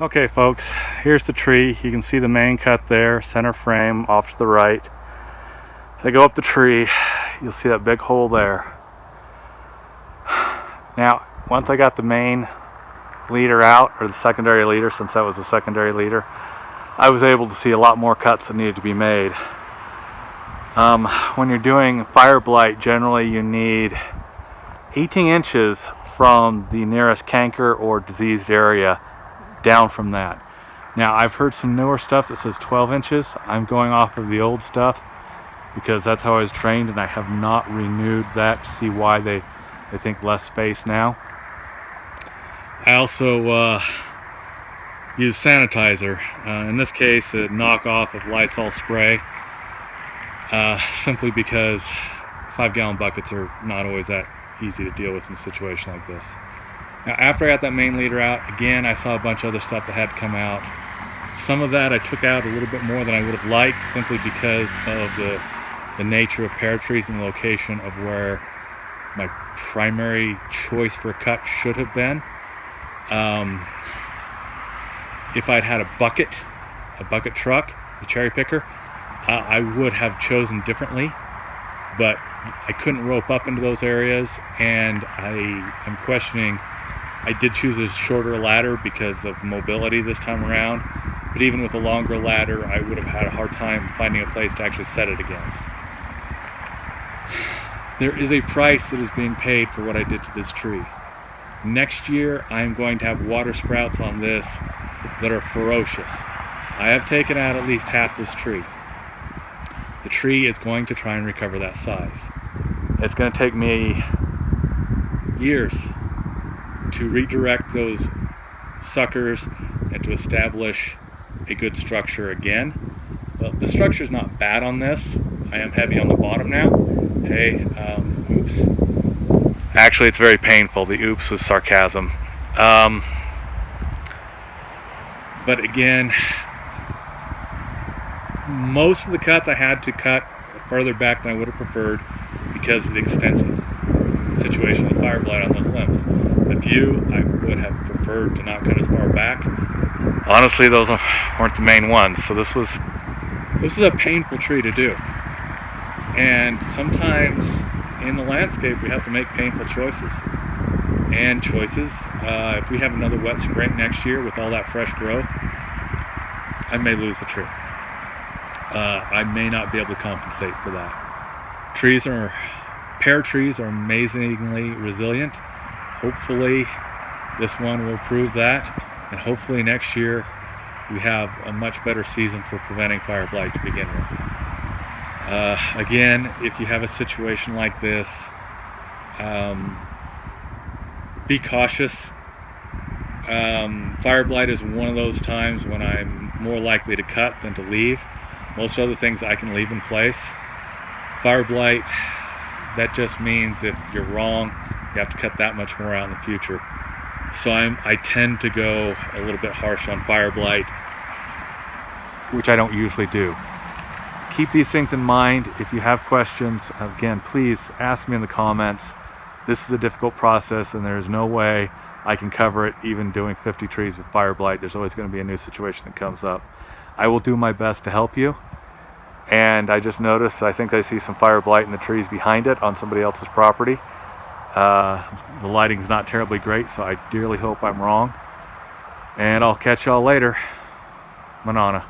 Okay folks, here's the tree. You can see the main cut there, center frame off to the right. If I go up the tree, you'll see that big hole there. Now, once I got the main leader out, or the secondary leader, since that was the secondary leader, I was able to see a lot more cuts that needed to be made. When you're doing fire blight, generally you need 18 inches from the nearest canker or diseased area down from that. Now, I've heard some newer stuff that says 12 inches. I'm going off of the old stuff because that's how I was trained, and I have not renewed that to see why they think less space now. I also use sanitizer. In this case, a knockoff of Lysol spray, simply because 5-gallon buckets are not always that easy to deal with in a situation like this. Now, after I got that main leader out, again, I saw a bunch of other stuff that had to come out. Some of that I took out a little bit more than I would have liked, simply because of the nature of pear trees and the location of where my primary choice for a cut should have been. If I'd had a bucket truck, a cherry picker, I would have chosen differently, but I couldn't rope up into those areas, and I'm questioning. I did choose a shorter ladder because of mobility this time around, but even with a longer ladder, I would have had a hard time finding a place to actually set it against. There is a price that is being paid for what I did to this tree. Next year, I am going to have water sprouts on this that are ferocious. I have taken out at least half this tree. The tree is going to try and recover that size. It's going to take me years to redirect those suckers and to establish a good structure again. Well, the structure is not bad on this. I am heavy on the bottom now. Okay, oops. Actually, it's very painful. The oops was sarcasm. But again, most of the cuts I had to cut further back than I would have preferred because of the extensive situation of fire blight on those limbs. A few I would have preferred to not cut as far back. Honestly, those weren't the main ones, so this was a painful tree to do. And sometimes in the landscape we have to make painful choices. And if we have another wet spring next year with all that fresh growth, I may lose the tree. I may not be able to compensate for that. Pear trees are amazingly resilient. Hopefully this one will prove that, and hopefully next year we have a much better season for preventing fire blight to begin with. Again, if you have a situation like this, be cautious. Fire blight is one of those times when I'm more likely to cut than to leave. Most other things I can leave in place. Fire blight, that just means if you're wrong, you have to cut that much more out in the future. So I tend to go a little bit harsh on fire blight, which I don't usually do. Keep these things in mind. If you have questions, again, please ask me in the comments. This is a difficult process, and there's no way I can cover it even doing 50 trees with fire blight. There's always going to be a new situation that comes up. I will do my best to help you. And I just noticed, I think I see some fire blight in the trees behind it on somebody else's property. The lighting's not terribly great, so I dearly hope I'm wrong. And I'll catch y'all later. Manana.